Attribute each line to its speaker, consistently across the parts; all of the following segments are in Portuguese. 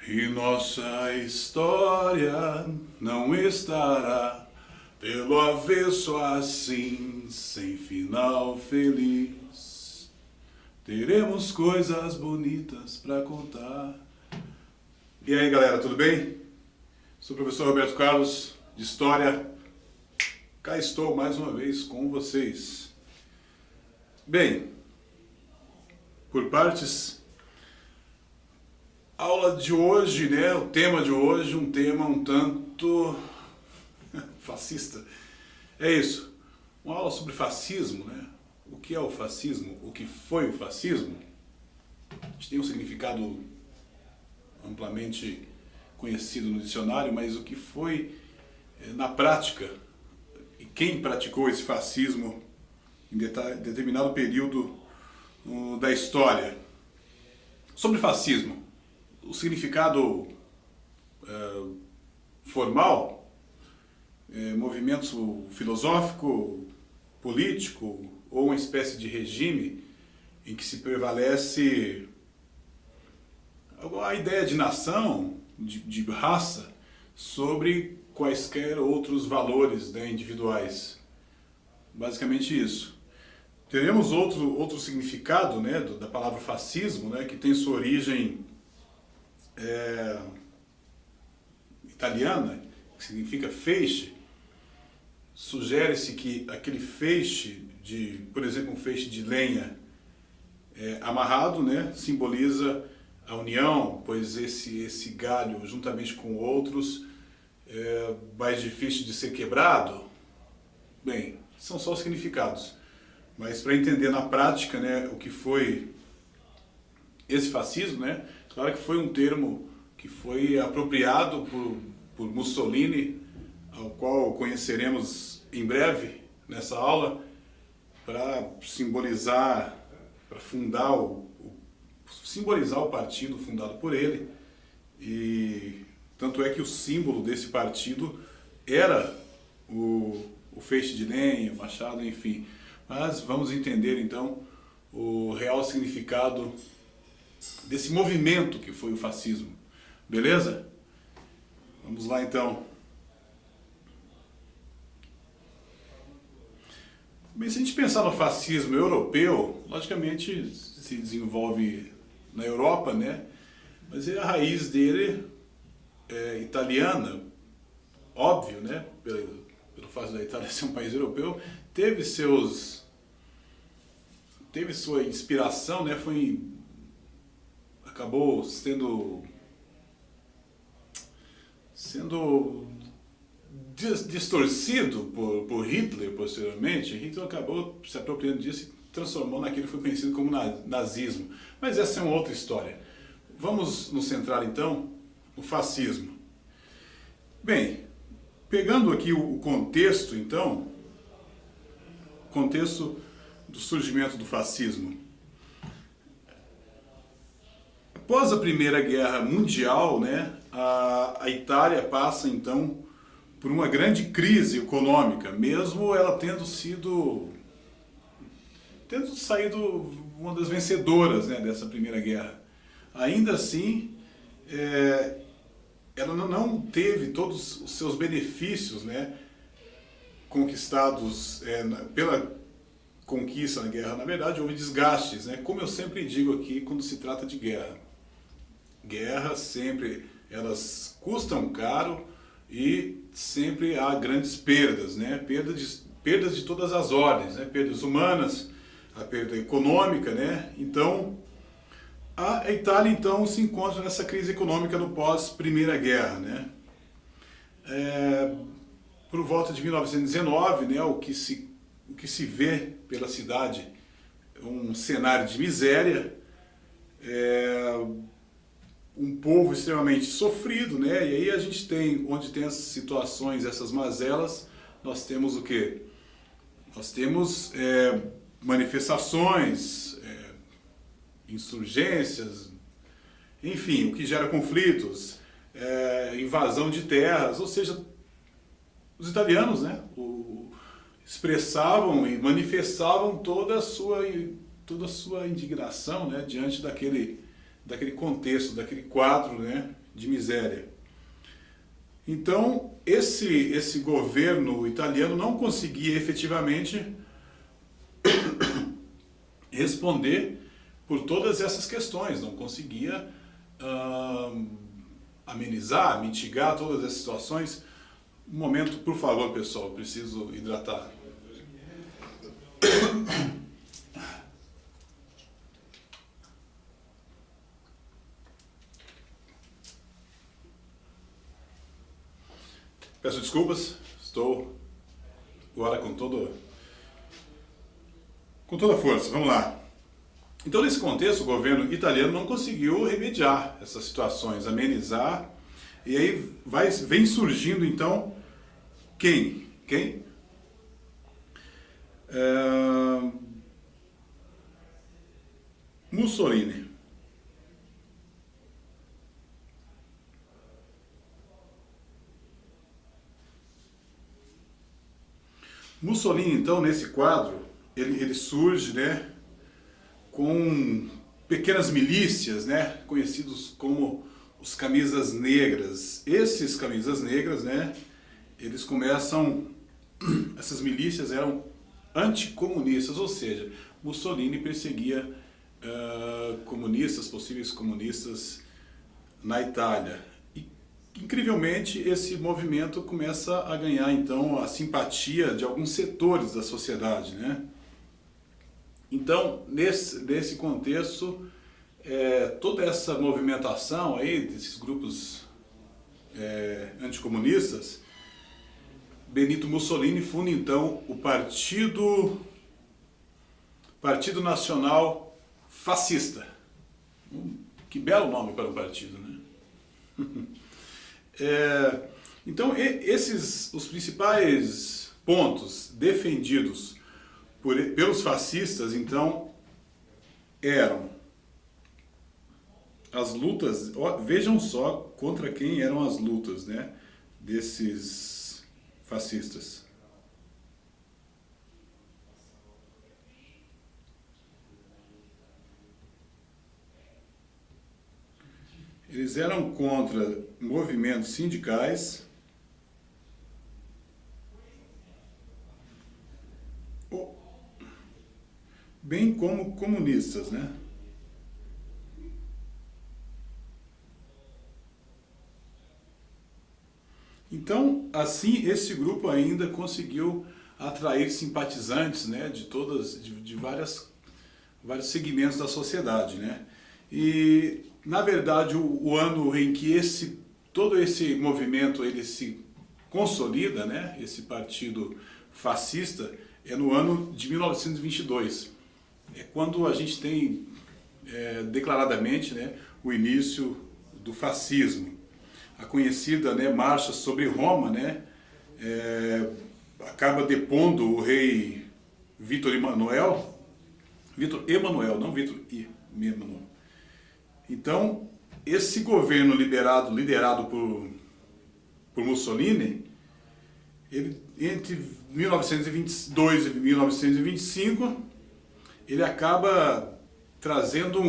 Speaker 1: E nossa história não estará pelo avesso assim, sem final feliz. Teremos coisas bonitas para contar. E aí, galera, tudo bem? Sou o professor Roberto Carlos, de História. Cá estou mais uma vez com vocês. Bem, por partes, a aula de hoje, né, o tema de hoje, um tema um tanto fascista. É isso, uma aula sobre fascismo, né? O que é o fascismo? O que foi o fascismo? A gente tem um significado amplamente conhecido no dicionário, mas o que foi na prática e quem praticou esse fascismo em determinado período da história. Sobre fascismo, o significado formal, movimento filosófico, político ou uma espécie de regime em que se prevalece a ideia de nação, de raça, sobre quaisquer outros valores, né, individuais. Basicamente isso. Teremos outro significado, né, da palavra fascismo, né, que tem sua origem italiana, que significa feixe. Sugere-se que aquele feixe, por exemplo, um feixe de lenha amarrado, né, simboliza a união, pois esse galho, juntamente com outros, é mais difícil de ser quebrado. Bem, são só os significados. Mas para entender na prática, né, o que foi esse fascismo, né, claro que foi um termo que foi apropriado por Mussolini, ao qual conheceremos em breve nessa aula, para simbolizar, para simbolizar o partido fundado por ele. E tanto é que o símbolo desse partido era o feixe de lenha, o machado, enfim. Mas vamos entender então o real significado desse movimento que foi o fascismo. Beleza? Vamos lá então. Bem, se a gente pensar no fascismo europeu, logicamente se desenvolve na Europa, né? Mas a raiz dele é italiana, óbvio, né? Pelo fato da Itália ser um país europeu, teve sua inspiração, né? Acabou sendo distorcido por Hitler posteriormente. Hitler acabou se apropriando disso e transformou naquilo que foi conhecido como nazismo. Mas essa é uma outra história. Vamos nos centrar então no fascismo. Bem, pegando aqui o contexto então, contexto do surgimento do fascismo. Após a Primeira Guerra Mundial, né, a Itália passa então por uma grande crise econômica, mesmo ela tendo saído uma das vencedoras, né, dessa Primeira Guerra. Ainda assim, ela não teve todos os seus benefícios, né, conquistados pela conquista na guerra. Na verdade, houve desgastes, né? Como eu sempre digo aqui quando se trata de guerra. Guerras sempre, elas custam caro e sempre há grandes perdas, né? Perdas de todas as ordens, né? Perdas humanas, a perda econômica, né? Então, a Itália então se encontra nessa crise econômica no pós-Primeira Guerra, né? Por volta de 1919, né, o que se vê pela cidade um cenário de miséria, um povo extremamente sofrido, né? E aí a gente onde tem essas situações, essas mazelas, nós temos o quê? Nós temos manifestações, insurgências, enfim, o que gera conflitos, invasão de terras, ou seja, os italianos, né, expressavam e manifestavam toda a sua indignação, né, diante daquele contexto, daquele quadro, né, de miséria. Então, esse governo italiano não conseguia efetivamente responder por todas essas questões, não conseguia amenizar, mitigar todas as situações. Um momento, por favor, pessoal, preciso hidratar. Peço desculpas, estou agora com toda a força. Vamos lá. Então, nesse contexto, o governo italiano não conseguiu remediar essas situações, amenizar, e aí vem surgindo, então, quem? Mussolini. Mussolini, então, nesse quadro, ele surge, né, com pequenas milícias, né, conhecidos como os camisas negras. Esses camisas negras, né, eles começam, essas milícias eram anticomunistas, ou seja, Mussolini perseguia comunistas, possíveis comunistas na Itália. E, incrivelmente, esse movimento começa a ganhar, então, a simpatia de alguns setores da sociedade, né? Então, nesse contexto, toda essa movimentação aí desses grupos anticomunistas, Benito Mussolini funda então o Partido Nacional Fascista. Que belo nome para um partido, né? Então, os principais pontos defendidos pelos fascistas, então, eram as lutas. Vejam só contra quem eram as lutas, né, desses fascistas. Eles eram contra movimentos sindicais, bem como comunistas, né? Então, assim, esse grupo ainda conseguiu atrair simpatizantes, né, de vários segmentos da sociedade, né? E, na verdade, o ano em que todo esse movimento ele se consolida, né, esse partido fascista, é no ano de 1922. É quando a gente tem declaradamente, né, o início do fascismo. A conhecida, né, Marcha sobre Roma, né, acaba depondo o rei Vítor Emanuel, não Vítor Emanuel. Então, esse governo liderado por Mussolini, ele, entre 1922 e 1925, ele acaba trazendo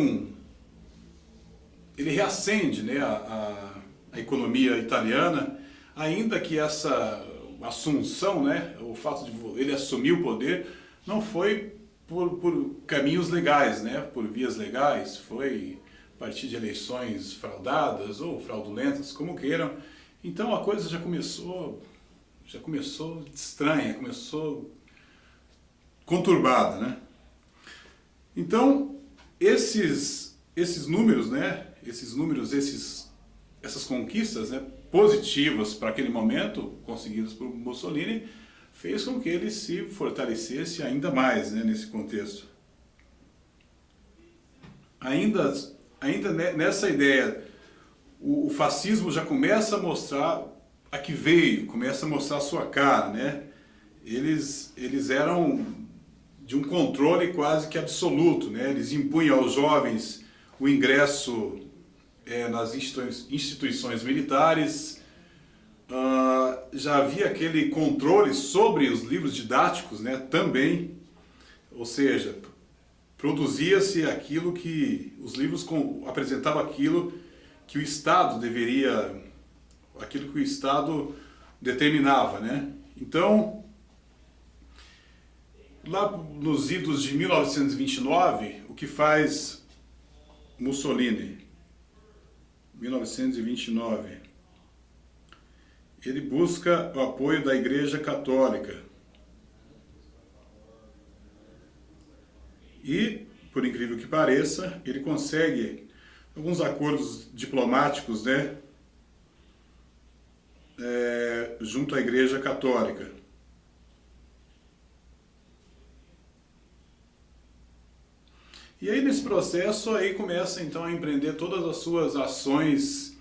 Speaker 1: ele reacende, né, a economia italiana, ainda que essa assunção, né, o fato de ele assumir o poder, não foi por caminhos legais, né, por vias legais, foi a partir de eleições fraudadas ou fraudulentas, como queiram. Então a coisa já começou estranha, começou conturbada, né? Então, esses números, né, essas conquistas, né, positivas para aquele momento, conseguidas por Mussolini, fez com que ele se fortalecesse ainda mais, né, nesse contexto. Ainda nessa ideia, o fascismo já começa a mostrar a que veio, começa a mostrar a sua cara, né? Eles eram de um controle quase que absoluto, né? Eles impunham aos jovens o ingresso nas instituições militares, já havia aquele controle sobre os livros didáticos, né, também, ou seja, produzia-se aquilo que os livros apresentavam, aquilo que o Estado deveria, aquilo que o Estado determinava, né? Então, lá nos idos de 1929, o que faz Mussolini? 1929, ele busca o apoio da Igreja Católica. E, por incrível que pareça, ele consegue alguns acordos diplomáticos, né, junto à Igreja Católica. E aí nesse processo aí começa então a empreender todas as suas ações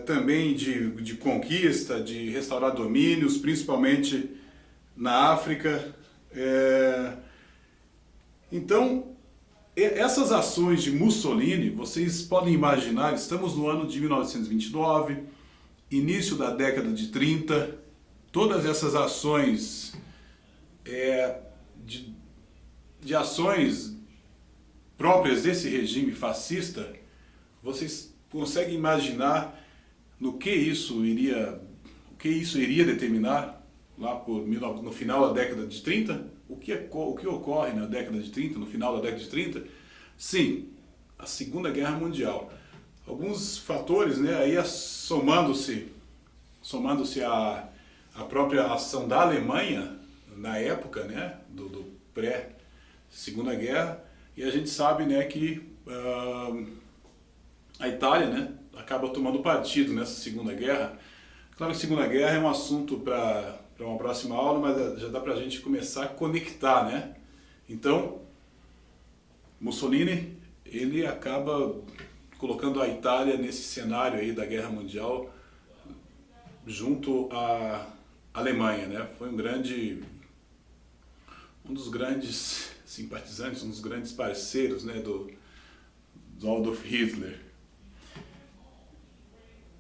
Speaker 1: também de conquista, de restaurar domínios, principalmente na África. Então, essas ações de Mussolini, vocês podem imaginar, estamos no ano de 1929, início da década de 30, todas essas ações de ações próprias desse regime fascista, vocês conseguem imaginar o que isso iria determinar lá no final da década de 30? O que ocorre na década de 30, no final da década de 30? Sim, a Segunda Guerra Mundial. Alguns fatores, né, aí somando-se a própria ação da Alemanha na época, né, do pré-Segunda Guerra, e a gente sabe, né, que a Itália, né, acaba tomando partido nessa Segunda Guerra. Claro que a Segunda Guerra é um assunto para uma próxima aula, mas já dá para a gente começar a conectar, né? Então, Mussolini, ele acaba colocando a Itália nesse cenário aí da Guerra Mundial junto à Alemanha, né? Foi um dos grandes simpatizantes, um dos grandes parceiros, né, do Adolf Hitler.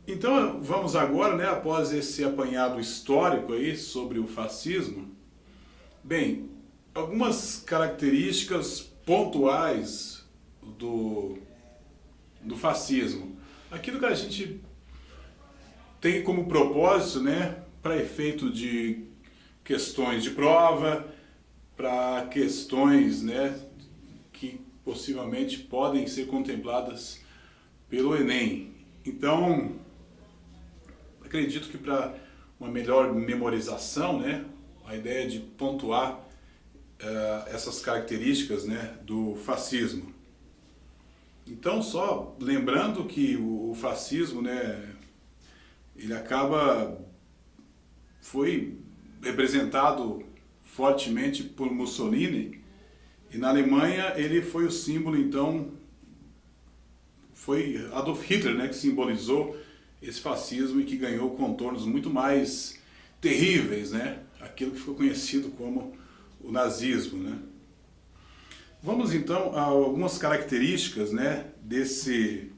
Speaker 1: Então vamos agora, né, após esse apanhado histórico aí sobre o fascismo, bem, algumas características pontuais do fascismo. Aquilo que a gente tem como propósito, né, para efeito de questões de prova, para questões, né, que possivelmente podem ser contempladas pelo Enem. Então, acredito que para uma melhor memorização, né, a ideia de pontuar essas características, né, do fascismo. Então, só lembrando que o fascismo, né, ele foi representado fortemente por Mussolini, e na Alemanha ele foi o símbolo, então, foi Adolf Hitler, né, que simbolizou esse fascismo e que ganhou contornos muito mais terríveis, né, aquilo que ficou conhecido como o nazismo, né. Vamos então a algumas características, né, desse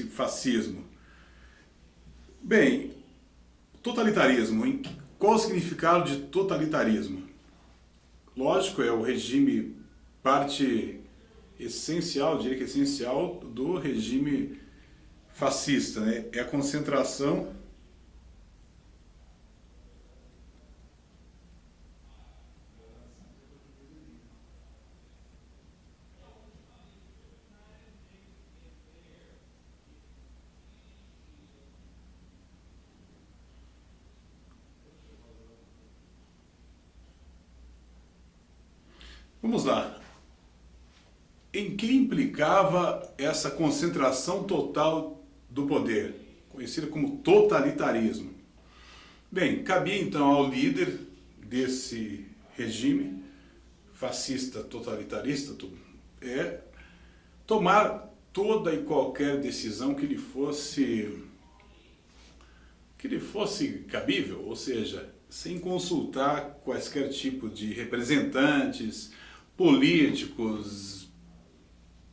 Speaker 1: fascismo. Bem, totalitarismo. Qual o significado de totalitarismo? Lógico, é o regime, parte essencial, eu diria que essencial, do regime fascista, né? É a concentração Vamos lá. Em que implicava essa concentração total do poder, conhecida como totalitarismo? Bem, cabia então ao líder desse regime fascista totalitarista tomar toda e qualquer decisão que lhe fosse cabível, ou seja, sem consultar quaisquer tipo de representantes, políticos,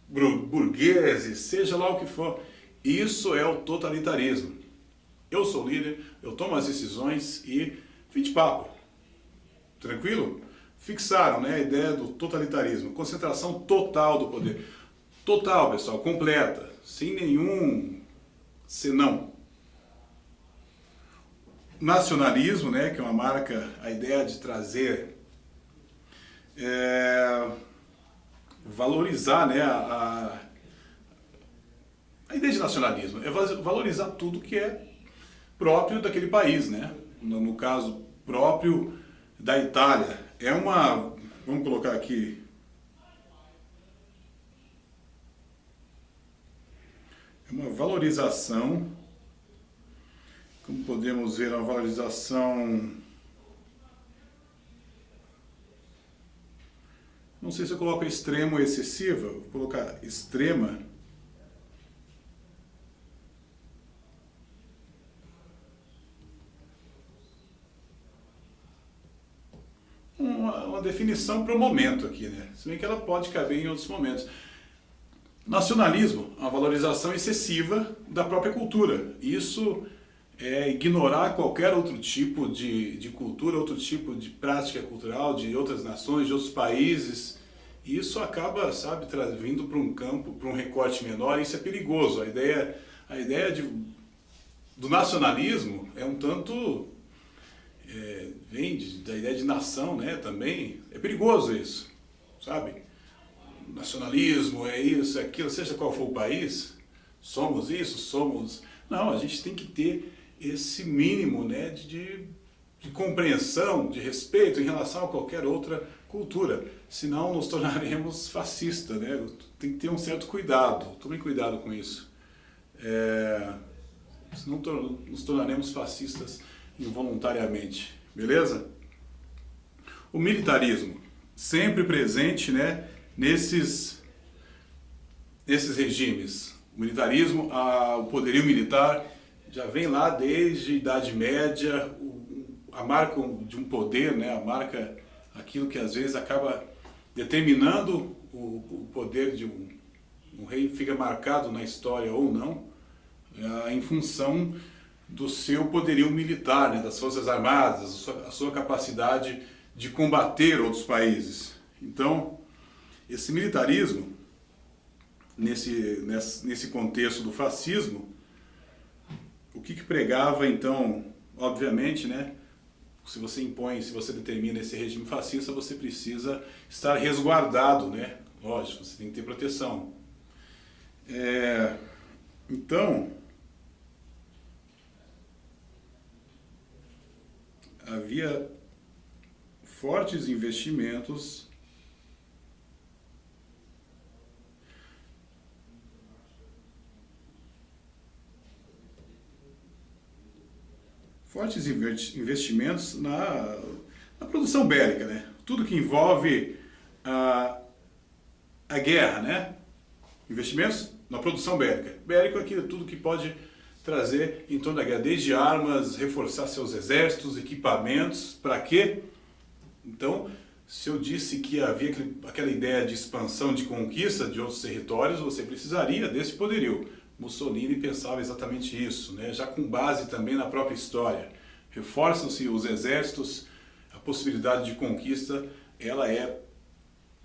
Speaker 1: burgueses, seja lá o que for. Isso é o totalitarismo. Eu sou líder, eu tomo as decisões e fim de papo. Tranquilo? Fixaram, né, a ideia do totalitarismo, concentração total do poder. total, pessoal, completa, sem nenhum senão. Nacionalismo, né, que é uma marca, a ideia de trazer, valorizar, né, a ideia de nacionalismo é valorizar tudo que é próprio daquele país, né? No caso, próprio da Itália. É uma, vamos colocar aqui, é uma valorização, como podemos ver, uma valorização, não sei se eu coloco extremo ou excessiva, vou colocar extrema. Uma definição para o momento aqui, né? Se bem que ela pode caber em outros momentos. Nacionalismo, a valorização excessiva da própria cultura. Isso é ignorar qualquer outro tipo de cultura, outro tipo de prática cultural de outras nações, de outros países. E isso acaba, sabe, vindo para um campo, para um recorte menor, e isso é perigoso. A ideia do nacionalismo é um tanto... vem da ideia de nação, né, também. É perigoso isso, sabe? Nacionalismo é isso, é aquilo, seja qual for o país, somos isso, somos... Não, a gente tem que ter esse mínimo, né, de compreensão, de respeito em relação a qualquer outra cultura, senão nos tornaremos fascistas, né? Tem que ter um certo cuidado, tome cuidado com isso. Senão nos tornaremos fascistas involuntariamente, beleza? O militarismo, sempre presente, né, nesses regimes. O militarismo, o poderio militar já vem lá desde a Idade Média, a marca de um poder, né, a marca, aquilo que às vezes acaba determinando o poder de um rei, fica marcado na história ou não, em função do seu poderio militar, né, das Forças Armadas, a sua capacidade de combater outros países. Então, esse militarismo, nesse contexto do fascismo, o que pregava, então, obviamente, né, se você impõe, se você determina esse regime fascista, você precisa estar resguardado, né? Lógico, você tem que ter proteção. Então, havia fortes investimentos na produção bélica, né? Tudo que envolve a guerra, né? Investimentos na produção bélica. Bélico é aquilo, tudo que pode trazer em torno da guerra, desde armas, reforçar seus exércitos, equipamentos, para quê? Então, se eu disse que havia aquela ideia de expansão, de conquista de outros territórios, você precisaria desse poderio. Mussolini pensava exatamente isso, né? Já com base também na própria história. Reforçam-se os exércitos, a possibilidade de conquista, ela é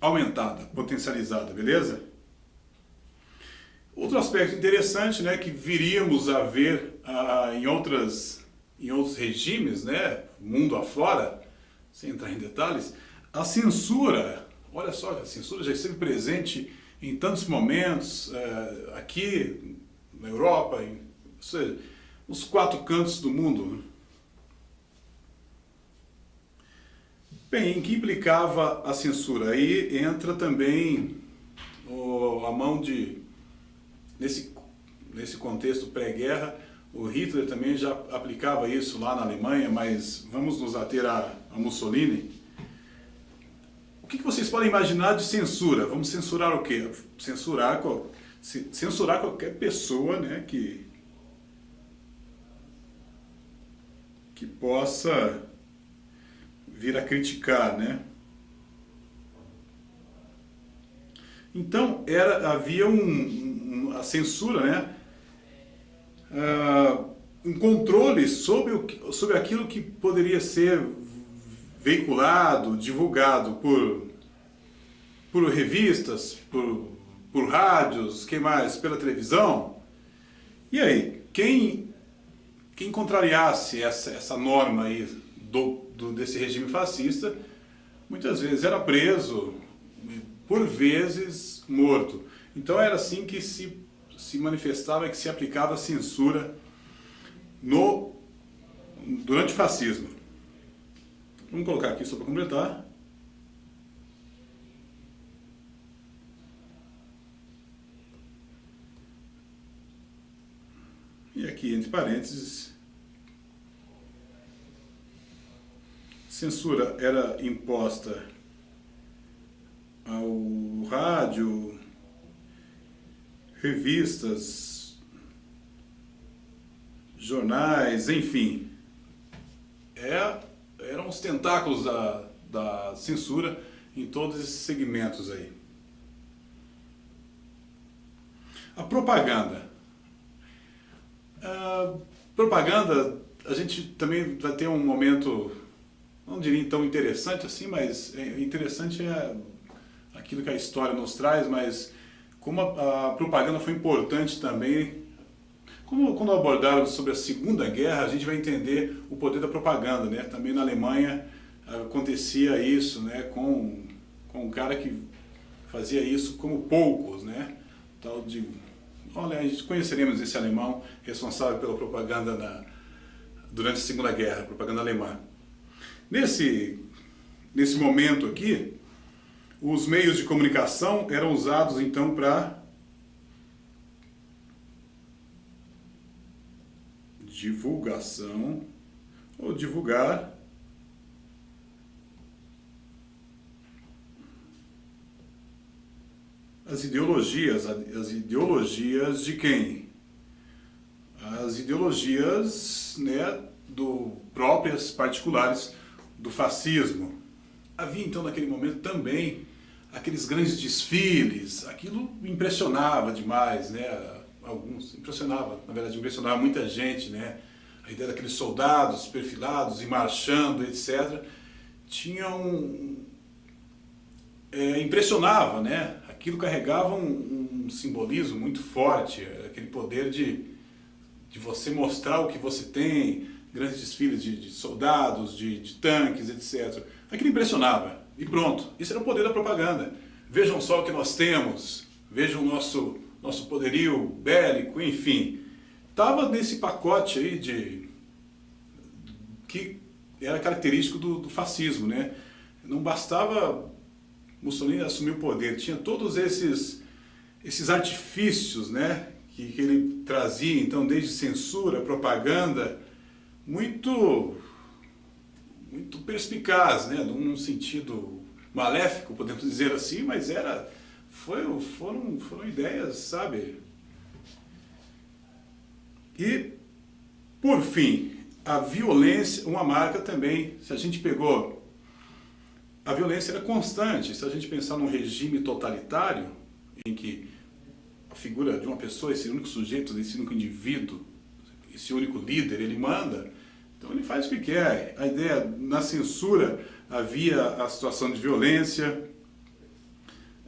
Speaker 1: aumentada, potencializada, beleza? Outro aspecto interessante, né, que viríamos a ver em outros regimes, né, mundo afora, sem entrar em detalhes, a censura. Olha só, a censura já esteve presente em tantos momentos, aqui na Europa, ou seja, nos 4 cantos do mundo. Bem, em que implicava a censura? Aí entra também a mão de... Nesse contexto pré-guerra, o Hitler também já aplicava isso lá na Alemanha, mas vamos nos ater a Mussolini. O que vocês podem imaginar de censura? Vamos censurar o quê? Censurar qualquer pessoa, né, que possa vir a criticar, né? Então, havia a censura, né? Um controle sobre aquilo que poderia ser veiculado, divulgado por revistas, por por rádios, quem mais? Pela televisão. E aí, quem contrariasse essa norma aí desse regime fascista, muitas vezes era preso, por vezes morto. Então era assim que se manifestava, que se aplicava a censura durante o fascismo. Vamos colocar aqui só para completar. E aqui, entre parênteses, censura era imposta ao rádio, revistas, jornais, enfim. Eram os tentáculos da censura em todos esses segmentos aí. A propaganda. Propaganda, a gente também vai ter um momento, não diria tão interessante assim, mas interessante é aquilo que a história nos traz, mas como a propaganda foi importante também. Quando abordaram sobre a Segunda Guerra, a gente vai entender o poder da propaganda, né? Também na Alemanha acontecia isso, né? Com um cara que fazia isso como poucos, né? Tal de... Olha, a gente conheceremos esse alemão responsável pela propaganda durante a Segunda Guerra, a propaganda alemã. Nesse momento aqui, os meios de comunicação eram usados então para divulgação ou divulgar as ideologias de quem? As ideologias, né, próprias, particulares do fascismo. Havia então naquele momento também aqueles grandes desfiles, aquilo impressionava demais, né? Impressionava muita gente, né? A ideia daqueles soldados perfilados e marchando, etc. Impressionava, né? Aquilo carregava um simbolismo muito forte, aquele poder de você mostrar o que você tem, grandes desfiles de soldados, de tanques, etc. Aquilo impressionava, e pronto, isso era o poder da propaganda. Vejam só o que nós temos, vejam o nosso poderio bélico, enfim. Estava nesse pacote aí que era característico do fascismo, né? Não bastava Mussolini assumir o poder, tinha todos esses artifícios, né, que ele trazia, então, desde censura, propaganda, muito perspicaz, né, num sentido maléfico, podemos dizer assim, mas foram ideias, sabe? E, por fim, a violência, uma marca também, se a gente pegou, a violência era constante. Se a gente pensar num regime totalitário, em que a figura de uma pessoa, esse único sujeito, esse único indivíduo, esse único líder, ele manda, então ele faz o que quer. A ideia, na censura, havia a situação de violência,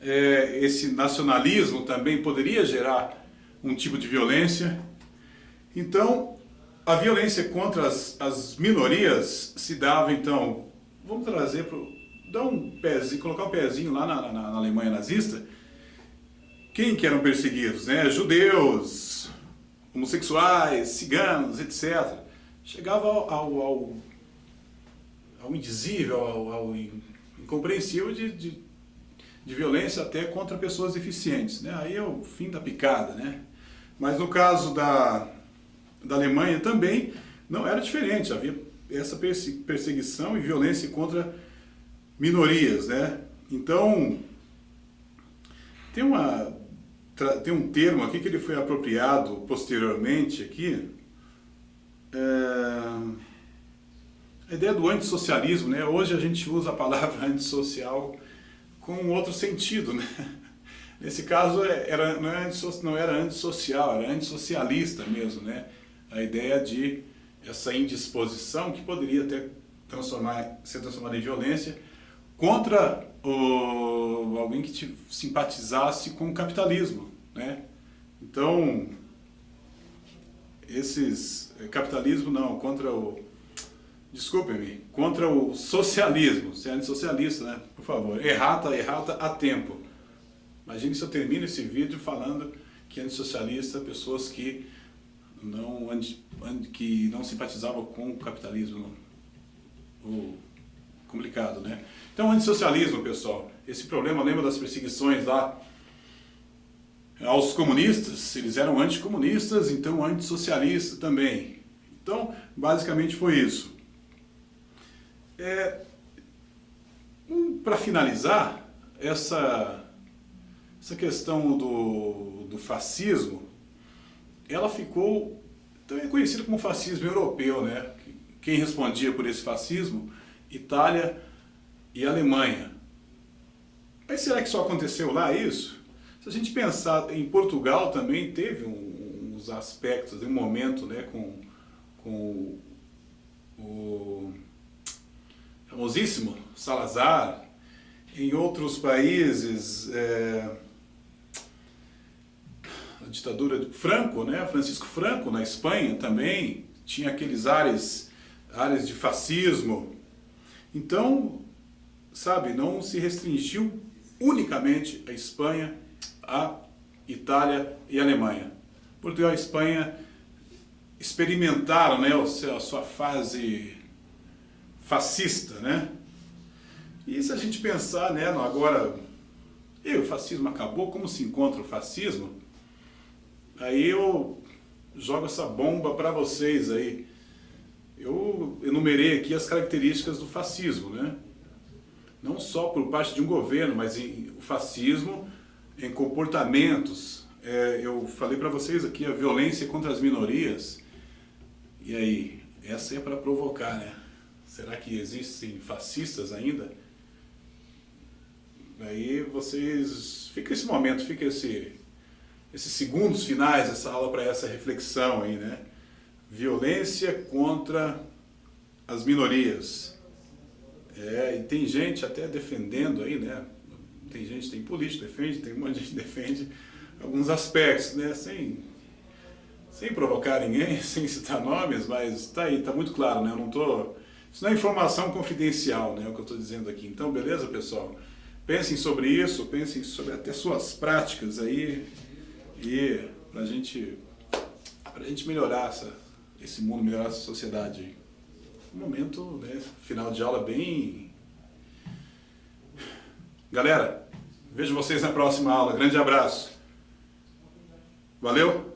Speaker 1: esse nacionalismo também poderia gerar um tipo de violência. Então, a violência contra as minorias se dava, então, vamos trazer colocar um pezinho lá na Alemanha nazista. Quem que eram perseguidos, né? Judeus, homossexuais, ciganos, etc. Chegava ao indizível, ao incompreensível de violência até contra pessoas deficientes, né? Aí é o fim da picada, né? Mas no caso da Alemanha também não era diferente, havia essa perseguição e violência contra minorias, né? Então, tem um termo aqui que ele foi apropriado posteriormente aqui, a ideia do antissocialismo, né? Hoje a gente usa a palavra antissocial com um outro sentido, né? Nesse caso não era antissocial, era antissocialista mesmo, né? A ideia de essa indisposição que poderia até ser transformada em violência contra alguém que simpatizasse com o capitalismo, né? Então, capitalismo não, desculpe-me, contra o socialismo. Você é antissocialista, né? Por favor, errata a tempo. Imagine se eu termino esse vídeo falando que antissocialista, pessoas que não simpatizavam com o capitalismo. Complicado, né? Então, antissocialismo, pessoal, esse problema, lembra das perseguições lá aos comunistas? Eles eram anticomunistas, então antissocialistas também. Então, basicamente foi isso. Para finalizar, essa questão do fascismo, ela ficou também conhecida como fascismo europeu, né? Quem respondia por esse fascismo? Itália e Alemanha. Mas será que só aconteceu lá isso? Se a gente pensar em Portugal também teve uns aspectos, um momento, né, com o famosíssimo Salazar. Em outros países, a ditadura de Franco, né, Francisco Franco, na Espanha também, tinha aqueles áreas de fascismo. Então, sabe, não se restringiu unicamente a Espanha, a Itália e a Alemanha. Portugal e a Espanha experimentaram, né, a sua fase fascista, né? E se a gente pensar, né, agora, o fascismo acabou, como se encontra o fascismo? Aí eu jogo essa bomba para vocês aí. Eu enumerei aqui as características do fascismo, né? Não só por parte de um governo, mas o fascismo em comportamentos. Eu falei para vocês aqui a violência contra as minorias. E aí, essa é para provocar, né? Será que existem fascistas ainda? Aí vocês... Fica esse momento, fica esses segundos finais dessa aula para essa reflexão aí, né? Violência contra as minorias. E tem gente até defendendo aí, né? Tem político que defende, tem um monte de gente que defende alguns aspectos, né? Sem provocar ninguém, sem citar nomes, mas tá aí, tá muito claro, né? Isso não é informação confidencial, né? É o que eu estou dizendo aqui. Então, beleza, pessoal? Pensem sobre isso, pensem sobre até suas práticas aí, e pra gente melhorar esse mundo, melhorar essa sociedade. Um momento, né, final de aula bem... Galera, vejo vocês na próxima aula. Grande abraço. Valeu!